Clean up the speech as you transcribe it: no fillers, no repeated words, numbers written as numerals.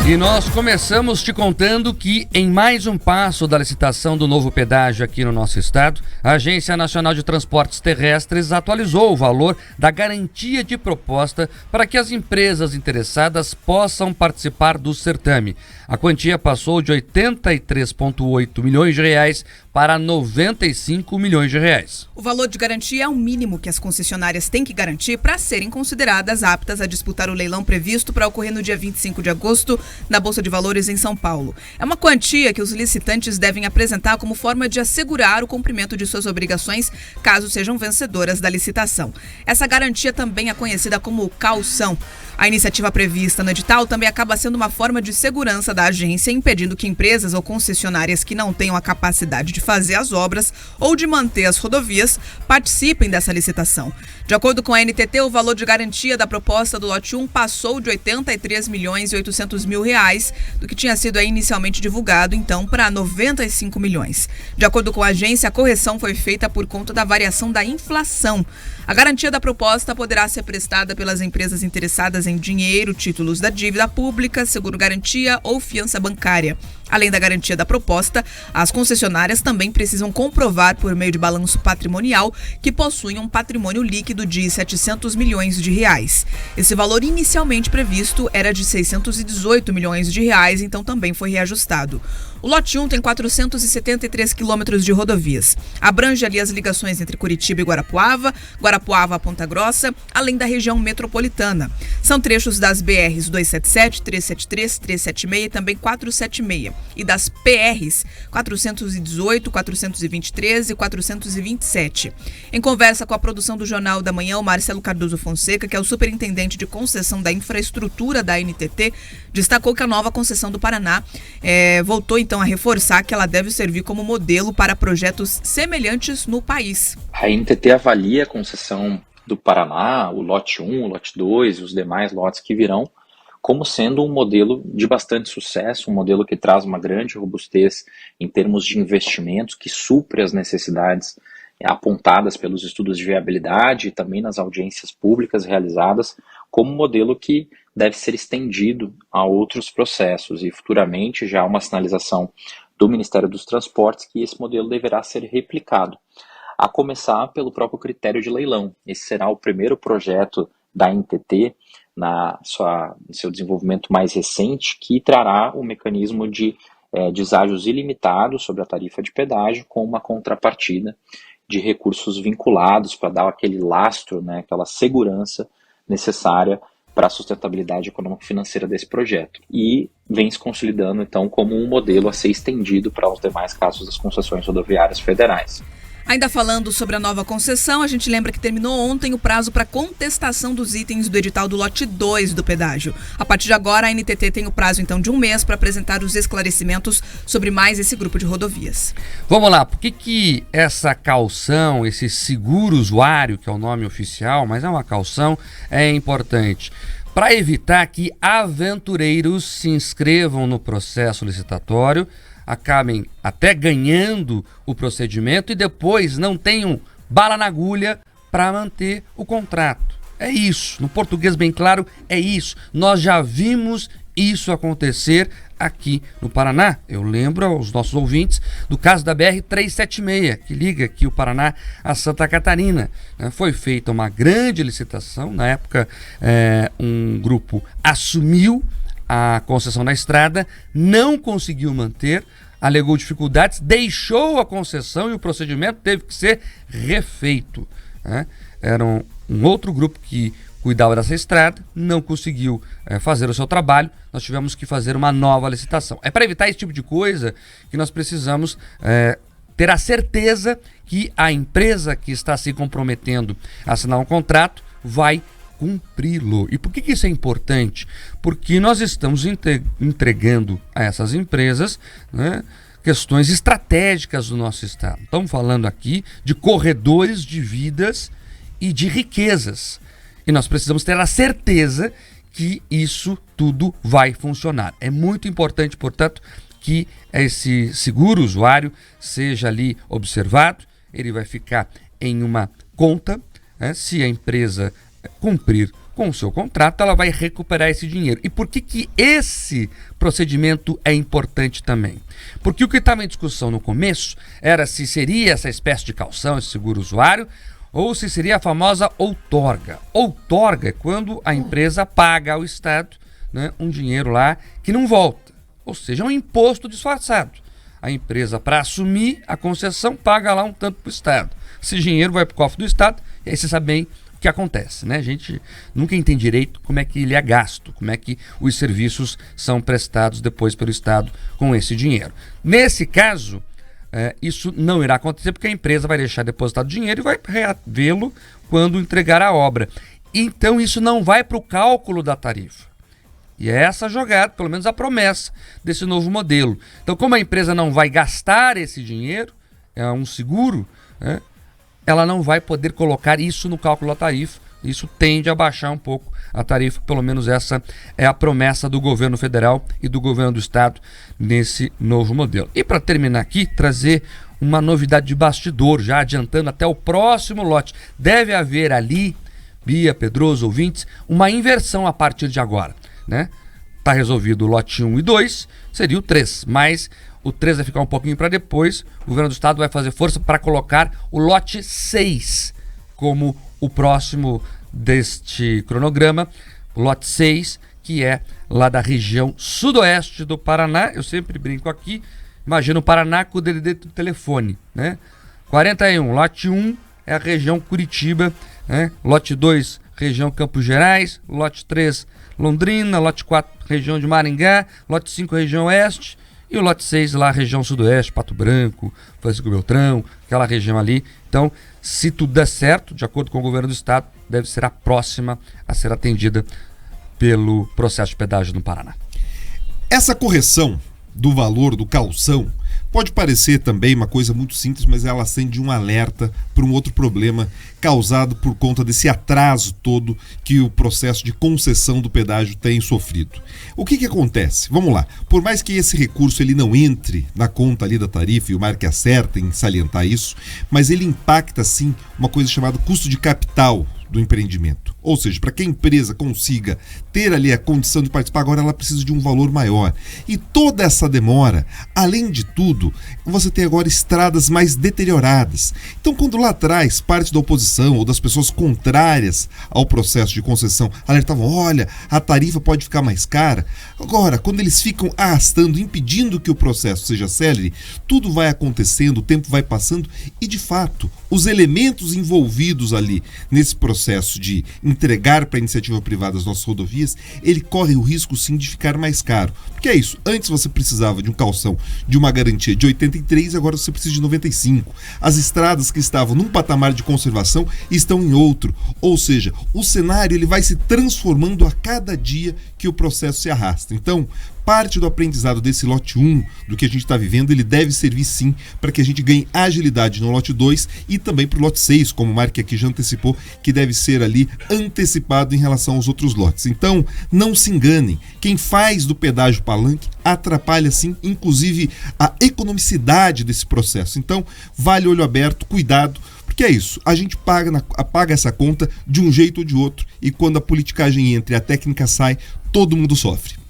E nós começamos te contando que, em mais um passo da licitação do novo pedágio aqui no nosso estado, a Agência Nacional de Transportes Terrestres atualizou o valor da garantia de proposta para que as empresas interessadas possam participar do certame. A quantia passou de R$ 83,8 milhões para R$ 95 milhões. O valor de garantia é o mínimo que as concessionárias têm que garantir para serem consideradas aptas a disputar o leilão previsto para ocorrer no dia 25 de agosto na Bolsa de Valores em São Paulo. É uma quantia que os licitantes devem apresentar como forma de assegurar o cumprimento de suas obrigações caso sejam vencedoras da licitação. Essa garantia também é conhecida como caução. A iniciativa prevista no edital também acaba sendo uma forma de segurança da agência, impedindo que empresas ou concessionárias que não tenham a capacidade de fazer as obras ou de manter as rodovias participem dessa licitação. De acordo com a NTT, o valor de garantia da proposta do lote 1 passou de R$ 83 milhões e 800 mil do que tinha sido inicialmente divulgado, então, para 95 milhões. De acordo com a agência, a correção foi feita por conta da variação da inflação. A garantia da proposta poderá ser prestada pelas empresas interessadas em dinheiro, títulos da dívida pública, seguro-garantia ou fiança bancária. Além da garantia da proposta, as concessionárias também precisam comprovar por meio de balanço patrimonial que possuem um patrimônio líquido de R$ 700 milhões. Esse valor inicialmente previsto era de R$ 618 milhões, então também foi reajustado. O lote 1 tem 473 quilômetros de rodovias. Abrange ali as ligações entre Curitiba e Guarapuava, Guarapuava a Ponta Grossa, além da região metropolitana. São trechos das BRs 277, 373, 376 e também 476. E das PRs 418, 423 e 427. Em conversa com a produção do Jornal da Manhã, o Marcelo Cardoso Fonseca, que é o superintendente de concessão da infraestrutura da NTT, destacou que a nova concessão do Paraná voltou então a reforçar que ela deve servir como modelo para projetos semelhantes no país. A NTT avalia a concessão do Paraná, o lote 1, o lote 2 e os demais lotes que virão, como sendo um modelo de bastante sucesso, um modelo que traz uma grande robustez em termos de investimentos, que supre as necessidades apontadas pelos estudos de viabilidade e também nas audiências públicas realizadas, como um modelo que deve ser estendido a outros processos e futuramente já há uma sinalização do Ministério dos Transportes que esse modelo deverá ser replicado, a começar pelo próprio critério de leilão. Esse será o primeiro projeto da NTT no seu desenvolvimento mais recente, que trará o mecanismo de deságios ilimitados sobre a tarifa de pedágio com uma contrapartida de recursos vinculados para dar aquele lastro, aquela segurança necessária para a sustentabilidade econômico-financeira desse projeto. E vem se consolidando, então, como um modelo a ser estendido para os demais casos das concessões rodoviárias federais. Ainda falando sobre a nova concessão, a gente lembra que terminou ontem o prazo para contestação dos itens do edital do lote 2 do pedágio. A partir de agora, a NTT tem o prazo então de um mês para apresentar os esclarecimentos sobre mais esse grupo de rodovias. Vamos lá, por que essa caução, esse seguro usuário, que é o nome oficial, mas é uma caução, é importante? Para evitar que aventureiros se inscrevam no processo licitatório, acabem até ganhando o procedimento e depois não tenham bala na agulha para manter o contrato. É isso, no português bem claro, é isso. Nós já vimos isso acontecer aqui no Paraná. Eu lembro aos nossos ouvintes do caso da BR-376, que liga aqui o Paraná a Santa Catarina. Foi feita uma grande licitação, na época um grupo assumiu a concessão da estrada, não conseguiu manter, alegou dificuldades, deixou a concessão e o procedimento teve que ser refeito. Era um outro grupo que cuidava dessa estrada, não conseguiu fazer o seu trabalho, nós tivemos que fazer uma nova licitação. É para evitar esse tipo de coisa que nós precisamos ter a certeza que a empresa que está se comprometendo a assinar um contrato vai cumpri-lo. E por que isso é importante? Porque nós estamos entregando a essas empresas questões estratégicas do nosso estado. Estamos falando aqui de corredores de vidas e de riquezas. E nós precisamos ter a certeza que isso tudo vai funcionar. É muito importante, portanto, que esse seguro usuário seja ali observado. Ele vai ficar em uma conta, se a empresa cumprir com o seu contrato, ela vai recuperar esse dinheiro. E por que esse procedimento é importante também? Porque o que estava em discussão no começo era se seria essa espécie de calção, esse seguro usuário, ou se seria a famosa outorga. Outorga é quando a empresa paga ao Estado, né, um dinheiro lá que não volta. Ou seja, é um imposto disfarçado. A empresa, para assumir a concessão, paga lá um tanto para o Estado. Esse dinheiro vai para o cofre do Estado, e aí você sabe bem o que acontece, né? A gente nunca entende direito como é que ele é gasto, como é que os serviços são prestados depois pelo Estado com esse dinheiro. Nesse caso, isso não irá acontecer porque a empresa vai deixar depositado dinheiro e vai reavê-lo quando entregar a obra. Então isso não vai para o cálculo da tarifa. E é essa jogada, pelo menos a promessa desse novo modelo. Então, como a empresa não vai gastar esse dinheiro, é um seguro, né, ela não vai poder colocar isso no cálculo da tarifa. Isso tende a baixar um pouco a tarifa, pelo menos essa é a promessa do governo federal e do governo do estado nesse novo modelo. E para terminar aqui, trazer uma novidade de bastidor, já adiantando até o próximo lote. Deve haver ali, Bia, Pedroso, ouvintes, uma inversão a partir de agora, né? Tá resolvido o lote 1 e 2, seria o 3, mas o 3 vai ficar um pouquinho para depois. O governo do estado vai fazer força para colocar o lote 6 como o próximo deste cronograma, o lote 6, que é lá da região sudoeste do Paraná. Eu sempre brinco aqui, imagina o Paraná com o DDD do telefone, né? 41, lote 1 é a região Curitiba, né? Lote 2, região Campos Gerais, lote 3, Londrina, lote 4, região de Maringá, lote 5, região oeste, e o lote 6 lá, região sudoeste, Pato Branco, Francisco Beltrão, aquela região ali. Então, se tudo der certo, de acordo com o governo do estado, deve ser a próxima a ser atendida pelo processo de pedágio no Paraná. Essa correção do valor do calção pode parecer também uma coisa muito simples, mas ela acende um alerta para um outro problema causado por conta desse atraso todo que o processo de concessão do pedágio tem sofrido. O que acontece? Vamos lá. Por mais que esse recurso ele não entre na conta ali da tarifa, e o Marc acerta em salientar isso, mas ele impacta sim uma coisa chamada custo de capital do empreendimento. Ou seja, para que a empresa consiga ter ali a condição de participar, agora ela precisa de um valor maior. E toda essa demora, além de tudo, você tem agora estradas mais deterioradas. Então, quando lá atrás parte da oposição ou das pessoas contrárias ao processo de concessão alertavam, olha, a tarifa pode ficar mais cara, agora, quando eles ficam arrastando, impedindo que o processo seja célere, tudo vai acontecendo, o tempo vai passando e, de fato, os elementos envolvidos ali nesse processo de entregar para a iniciativa privada as nossas rodovias, ele corre o risco sim de ficar mais caro. Porque é isso, antes você precisava de um calção de uma garantia de 83, agora você precisa de 95. As estradas que estavam num patamar de conservação estão em outro. Ou seja, o cenário ele vai se transformando a cada dia que o processo se arrasta. Então, parte do aprendizado desse lote 1, do que a gente está vivendo, ele deve servir sim para que a gente ganhe agilidade no lote 2 e também para o lote 6, como o Marc aqui já antecipou, que deve ser ali antecipado em relação aos outros lotes. Então, não se enganem, quem faz do pedágio palanque atrapalha sim, inclusive a economicidade desse processo. Então, vale olho aberto, cuidado, porque é isso, a gente paga essa conta de um jeito ou de outro, e quando a politicagem entra e a técnica sai, todo mundo sofre.